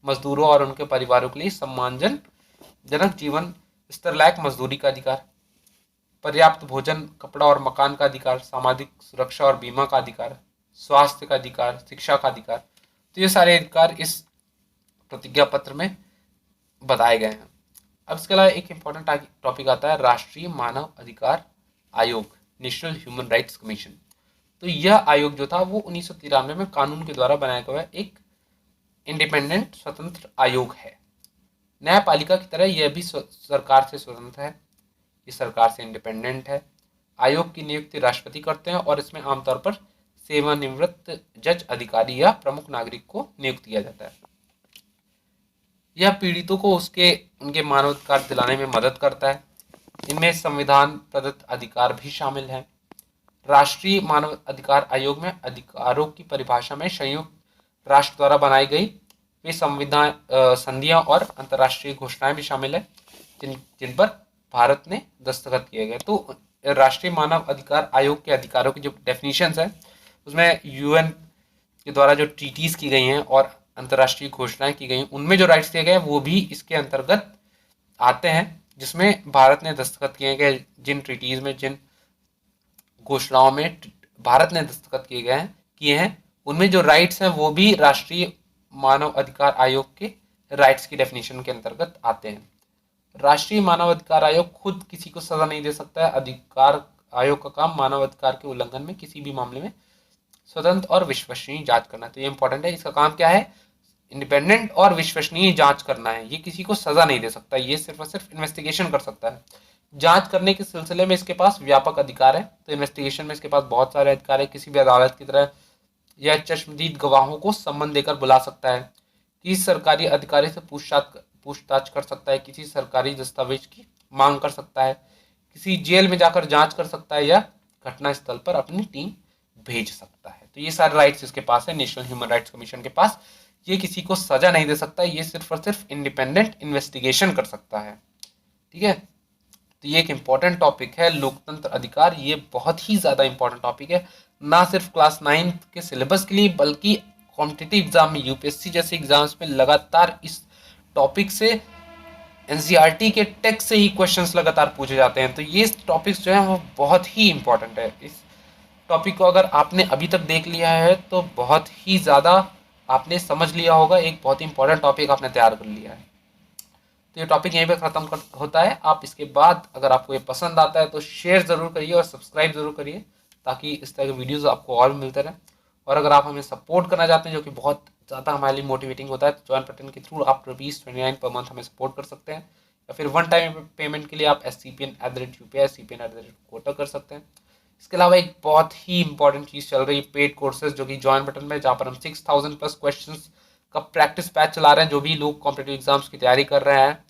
मजदूरों और उनके परिवारों के लिए सम्मानजनक जीवन स्तर लायक मजदूरी का अधिकार, पर्याप्त भोजन, कपड़ा और मकान का अधिकार, सामाजिक सुरक्षा और बीमा का अधिकार, स्वास्थ्य का अधिकार, शिक्षा का अधिकार। तो ये सारे अधिकार इस प्रतिज्ञा पत्र में बताए गए हैं। अब इसके अलावा एक इम्पॉर्टेंट टॉपिक आता है राष्ट्रीय मानव अधिकार आयोग, नेशनल ह्यूमन राइट्स कमीशन। तो यह आयोग जो था वो 1993 में कानून के द्वारा बनाया गया एक इंडिपेंडेंट स्वतंत्र आयोग है। न्यायपालिका की तरह यह भी सरकार से स्वतंत्र है, ये सरकार से इंडिपेंडेंट है। आयोग की नियुक्ति राष्ट्रपति करते हैं और इसमें आमतौर पर सेवानिवृत्त जज, अधिकारी या प्रमुख नागरिक को नियुक्त किया जाता है। यह पीड़ितों को उनके मानव अधिकार दिलाने में मदद करता है। इनमें संविधान प्रदत्त अधिकार भी शामिल हैं। राष्ट्रीय मानव अधिकार आयोग में अधिकारों की परिभाषा में संयुक्त राष्ट्र द्वारा बनाई गई वे संविधान, संधियां और अंतर्राष्ट्रीय घोषणाएं भी शामिल है जिन पर भारत ने दस्तखत किए गए। तो राष्ट्रीय मानव अधिकार आयोग के अधिकारों की जो डेफिनेशंस है उसमें यूएन के द्वारा जो ट्रीटीज की गई हैं और अंतर्राष्ट्रीय घोषणाएं की गई, उनमें जो राइट्स दिए गए वो भी इसके अंतर्गत आते हैं, जिसमें भारत ने दस्तखत किए गए। जिन ट्रीटीज में, जिन घोषणाओं में भारत ने दस्तखत किए हैं उनमें जो राइट्स हैं वो भी राष्ट्रीय मानव अधिकार आयोग के राइट्स की डेफिनेशन के अंतर्गत आते हैं। राष्ट्रीय मानव अधिकार आयोग खुद किसी को सजा नहीं दे सकता है। अधिकार आयोग का काम मानव अधिकार के उल्लंघन में किसी भी मामले में स्वतंत्र और विश्वसनीय जांच करना। तो ये इंपॉर्टेंट है। इसका काम क्या है? इंडिपेंडेंट और विश्वसनीय जांच करना है। ये किसी को सजा नहीं दे सकता, ये सिर्फ और सिर्फ इन्वेस्टिगेशन कर सकता है। जांच करने के सिलसिले में इसके पास व्यापक अधिकार है। तो इन्वेस्टिगेशन में इसके पास बहुत सारे अधिकार है। किसी भी अदालत की तरह यह चश्मदीद गवाहों को सम्मन देकर बुला सकता है, किसी सरकारी अधिकारी से पूछताछ कर सकता है, किसी सरकारी दस्तावेज की मांग कर सकता है, किसी जेल में जाकर जांच कर सकता है या घटना स्थल पर अपनी टीम भेज सकता है। तो ये सारे राइट्स इसके पास है, नेशनल ह्यूमन राइट्स कमीशन के पास। ये किसी को सजा नहीं दे सकता, ये सिर्फ और सिर्फ इंडिपेंडेंट इन्वेस्टिगेशन कर सकता है। ठीक है, तो ये एक इम्पॉर्टेंट टॉपिक है लोकतंत्र अधिकार। ये बहुत ही ज़्यादा इम्पॉर्टेंट टॉपिक है, ना सिर्फ क्लास 9 के सिलेबस के लिए बल्कि कॉम्पिटिटिव एग्जाम में, यूपीएससी जैसे एग्जाम्स में लगातार इस टॉपिक से, एनसीईआरटी के टेक्स्ट से ही क्वेश्चंस लगातार पूछे जाते हैं। तो ये टॉपिक्स जो है वो बहुत ही इम्पोर्टेंट है। इस टॉपिक को अगर आपने अभी तक देख लिया है तो बहुत ही ज़्यादा आपने समझ लिया होगा, एक बहुत ही इंपॉर्टेंट टॉपिक आपने तैयार कर लिया है। तो ये टॉपिक यहीं पे खत्म होता है। आप इसके बाद अगर आपको ये पसंद आता है तो शेयर ज़रूर करिए और सब्सक्राइब ज़रूर करिए, ताकि इस तरह के वीडियोज़ आपको और भी मिलते रहें। और अगर आप हमें सपोर्ट करना चाहते हैं, जो कि बहुत ज़्यादा हमारे लिए मोटिवेटिंग होता है, तो जॉइन बटन के थ्रू आप ₹29 पर मंथ हमें सपोर्ट कर सकते हैं, या फिर वन टाइम पेमेंट के लिए आप SCPN@UPI SCPN@Quota कर सकते हैं। इसके अलावा एक बहुत ही इंपॉर्टेंट चीज़ चल रही है, पेड कोर्सेज, जो कि जॉइन बटन में, जहाँ पर हम 6000 प्लस क्वेश्चन का प्रैक्टिस बैच चला रहे हैं। जो भी लोग कॉम्पिटेटिव एग्जाम्स की तैयारी कर रहे हैं,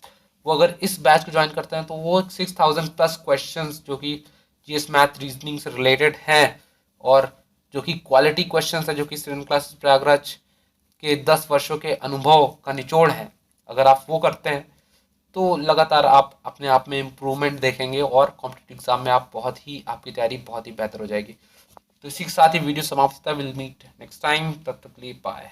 वो अगर इस बैच को ज्वाइन करते हैं तो वो 6000 प्लस क्वेश्चंस जो कि जीएस मैथ रीजनिंग से रिलेटेड हैं, और जो कि क्वालिटी क्वेश्चंस है, जो कि स्टूडेंट क्लासेस प्रयागराज के 10 वर्षों के अनुभव का निचोड़ है, अगर आप वो करते हैं तो लगातार आप अपने आप में इम्प्रूवमेंट देखेंगे और कॉम्पिटेटिव एग्जाम में आप बहुत ही, आपकी तैयारी बहुत ही बेहतर हो जाएगी। तो इसी के साथ ही वीडियो समाप्त होता है। विल मीट नेक्स्ट टाइम, तब तक के लिए बाय।